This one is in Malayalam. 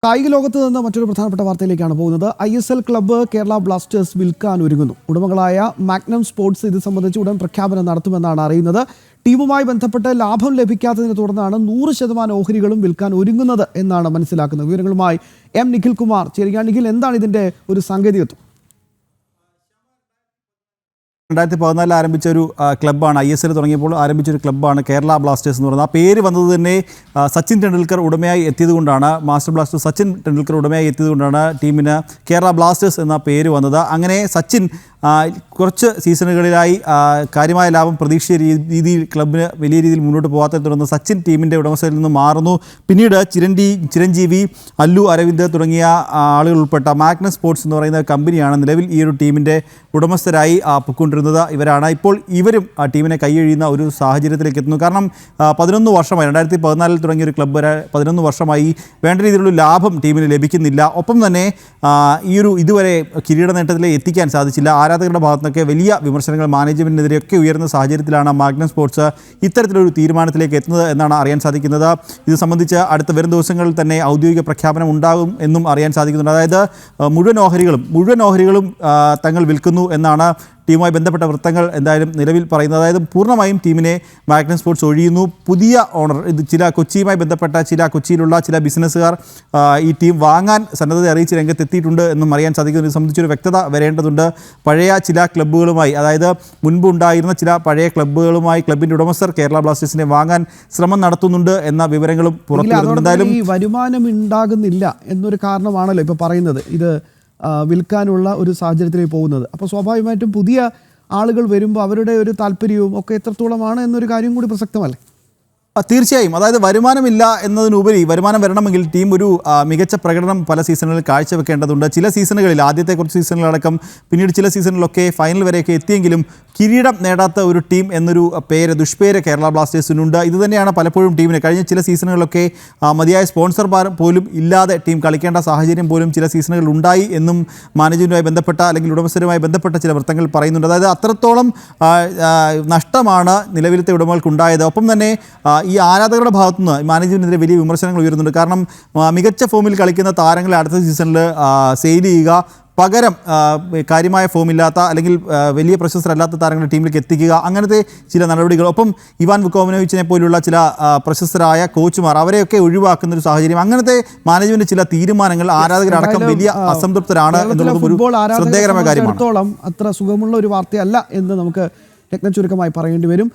കായിക ലോകത്ത് നിന്ന് മറ്റൊരു പ്രധാനപ്പെട്ട വാർത്തയിലേക്കാണ് പോകുന്നത്. ISL ക്ലബ്ബ് കേരള ബ്ലാസ്റ്റേഴ്സ് വിൽക്കാൻ ഒരുങ്ങുന്നു. ഉടമകളായ മാഗ്നം സ്പോർട്സ് ഇത് സംബന്ധിച്ച് ഉടൻ പ്രഖ്യാപനം നടത്തുമെന്നാണ് അറിയുന്നത്. ടീമുമായി ബന്ധപ്പെട്ട് ലാഭം ലഭിക്കാത്തതിനെ തുടർന്നാണ് 100% ഓഹരികളും വിൽക്കാൻ ഒരുങ്ങുന്നത് എന്നാണ് മനസ്സിലാക്കുന്നത്. വിവരങ്ങളുമായി നിഖിൽ കുമാർ ചേരുക. നിഖിൽ, എന്താണ് ഇതിന്റെ ഒരു സാങ്കേതികത്വം? 2014 ആരംഭിച്ച ഒരു ക്ലബ്ബാണ്. ISL തുടങ്ങിയപ്പോൾ ആരംഭിച്ച ഒരു ക്ലബ്ബാണ് കേരള ബ്ലാസ്റ്റേഴ്സ് എന്ന് പറയുന്നത്. ആ പേര് വന്നത് തന്നെ സച്ചിൻ ടെണ്ടുൽക്കർ ഉടമയായി എത്തിയതുകൊണ്ടാണ്. മാസ്റ്റർ ബ്ലാസ്റ്റർ സച്ചിൻ ടെണ്ടുൽക്കർ ഉടമയായി എത്തിയതുകൊണ്ടാണ് ടീമിന് കേരള ബ്ലാസ്റ്റേഴ്സ് എന്ന പേര് വന്നത്. അങ്ങനെ സച്ചിൻ കുറച്ച് സീസണുകളിലായി കാര്യമായ ലാഭം പ്രതീക്ഷിച്ച രീതിയിൽ ക്ലബിന് വലിയ രീതിയിൽ മുന്നോട്ട് പോകാത്തതിനെ തുടർന്ന് സച്ചിൻ ടീമിൻ്റെ ഉടമസ്ഥയിൽ നിന്ന് മാറുന്നു. പിന്നീട് ചിരഞ്ജീവി, അല്ലു അരവിന്ദ് തുടങ്ങിയ ആളുകൾ ഉൾപ്പെട്ട മാഗ്നം സ്പോർട്സ് എന്ന് പറയുന്ന കമ്പനിയാണ് നിലവിൽ ഈ ഒരു ടീമിൻ്റെ ഉടമസ്ഥരായി പൊയ്ക്കൊണ്ടിരുന്നത്. ഇവരാണ് ഇപ്പോൾ ഇവരും ആ ടീമിനെ കൈയൊഴിയുന്ന ഒരു സാഹചര്യത്തിലേക്ക് എത്തുന്നു. കാരണം 11 വർഷമായി, 2014 തുടങ്ങിയ ഒരു ക്ലബ്ബ് 11 വർഷമായി വേണ്ട രീതിയിലുള്ള ലാഭം ടീമിന് ലഭിക്കുന്നില്ല. ഒപ്പം തന്നെ ഇതുവരെ കിരീട നേട്ടത്തിലെ എത്തിക്കാൻ സാധിച്ചില്ല. ആരാധകരുടെ ഭാഗത്തുനിന്നൊക്കെ വലിയ വിമർശനങ്ങൾ മാനേജ്മെൻറ്റിനെതിരെയൊക്കെ ഉയർന്ന സാഹചര്യത്തിലാണ് മാഗ്നം സ്പോർട്സ് ഇത്തരത്തിലൊരു തീരുമാനത്തിലേക്ക് എത്തുന്നത് എന്നാണ് അറിയാൻ സാധിക്കുന്നത്. ഇത് സംബന്ധിച്ച് അടുത്ത വരും ദിവസങ്ങളിൽ തന്നെ ഔദ്യോഗിക പ്രഖ്യാപനം ഉണ്ടാകും എന്നും അറിയാൻ സാധിക്കുന്നുണ്ട്. അതായത് മുഴുവൻ ഓഹരികളും തങ്ങൾ വിൽക്കുന്നു എന്നാണ് ടീമുമായി ബന്ധപ്പെട്ട വൃത്തങ്ങൾ എന്തായാലും നിലവിൽ പറയുന്നത്. അതായത് പൂർണ്ണമായും ടീമിനെ മാഗ്നം സ്പോർട്സ് ഒഴിയുന്നു. പുതിയ ഓണർ, ഇത് കൊച്ചിയുമായി ബന്ധപ്പെട്ട കൊച്ചിയിലുള്ള ചില ബിസിനസ്സുകാർ ഈ ടീം വാങ്ങാൻ സന്നദ്ധത അറിയിച്ച് രംഗത്തെത്തിയിട്ടുണ്ട് എന്നും അറിയാൻ സാധിക്കുന്നു. ഇത് സംബന്ധിച്ചൊരു വ്യക്തത വരേണ്ടതുണ്ട്. പഴയ ചില ക്ലബ്ബുകളുമായി, അതായത് മുൻപ് ഉണ്ടായിരുന്ന ചില പഴയ ക്ലബ്ബുകളുമായി ക്ലബിൻ്റെ ഉടമസ്ഥർ കേരള ബ്ലാസ്റ്റേഴ്സിനെ വാങ്ങാൻ ശ്രമം നടത്തുന്നുണ്ട് എന്ന വിവരങ്ങളും പുറത്തു വരുന്നുണ്ട്. എന്തായാലും ഈ വരുമാനം ഉണ്ടാകുന്നില്ല എന്നൊരു കാരണമാണല്ലോ ഇപ്പോൾ പറയുന്നത് ഇത് വിൽക്കാനുള്ള ഒരു സാഹചര്യത്തിലേക്ക് പോകുന്നത്. അപ്പോൾ സ്വാഭാവികമായിട്ടും പുതിയ ആളുകൾ വരുമ്പോൾ അവരുടെ ഒരു താല്പര്യവും ഒക്കെ എത്രത്തോളമാണ് എന്നൊരു കാര്യം കൂടി പ്രസക്തമല്ലേ? തീർച്ചയായും. അതായത് വരുമാനമില്ല എന്നതിനുപരി വരുമാനം വരണമെങ്കിൽ ടീം ഒരു മികച്ച പ്രകടനം പല സീസണുകളിൽ കാഴ്ചവെക്കേണ്ടതുണ്ട്. ചില സീസണുകളിൽ, ആദ്യത്തെ കുറച്ച് സീസണുകളടക്കം പിന്നീട് ചില സീസണിലൊക്കെ ഫൈനൽ വരെയൊക്കെ എത്തിയെങ്കിലും കിരീടം നേടാത്ത ഒരു ടീം എന്നൊരു ദുഷ്പേര് കേരള ബ്ലാസ്റ്റേഴ്സിനുണ്ട്. ഇതുതന്നെയാണ് പലപ്പോഴും ടീമിന് കഴിഞ്ഞ ചില സീസണുകളിലൊക്കെ മതിയായ സ്പോൺസർ പോലും ഇല്ലാതെ ടീം കളിക്കേണ്ട സാഹചര്യം പോലും ചില സീസണുകളിൽ ഉണ്ടായി എന്നും മാനേജ്മെൻറ്റുമായി ബന്ധപ്പെട്ട അല്ലെങ്കിൽ ഉടമസ്ഥരുമായി ബന്ധപ്പെട്ട ചില വൃത്തങ്ങൾ പറയുന്നുണ്ട്. അതായത് അത്രത്തോളം നഷ്ടമാണ് നിലവിലത്തെ ഉടമകൾക്കുണ്ടായത്. ഒപ്പം തന്നെ ഈ ആരാധകരുടെ ഭാഗത്തുനിന്ന് മാനേജ്മെൻറ്റിനെതിരെ വലിയ വിമർശനങ്ങൾ ഉയരുന്നുണ്ട്. കാരണം മികച്ച ഫോമിൽ കളിക്കുന്ന താരങ്ങളെ അടുത്ത സീസണിൽ സെയിൽ ചെയ്യുക, പകരം കാര്യമായ ഫോമില്ലാത്ത അല്ലെങ്കിൽ വലിയ പ്രശസ്തരല്ലാത്ത താരങ്ങളെ ടീമിലേക്ക് എത്തിക്കുക, അങ്ങനത്തെ ചില നടപടികൾ. ഒപ്പം ഇവാൻ വുക്കോവനോവിച്ചിനെ പോലുള്ള ചില പ്രശസ്തരായ കോച്ചുമാർ അവരെയൊക്കെ ഒഴിവാക്കുന്ന ഒരു സാഹചര്യം. അങ്ങനത്തെ മാനേജ്മെന്റ് ചില തീരുമാനങ്ങൾ ആരാധകരടക്കം വലിയ അസംതൃപ്തരാണ് എന്നുള്ളത് ഒരു ശ്രദ്ധേയകരമായ കാര്യമാണ്. അത്ര സുഖമുള്ള ഒരു വാർത്തയല്ല എന്ന് നമുക്ക് ചുരുക്കമായി പറയേണ്ടി വരും.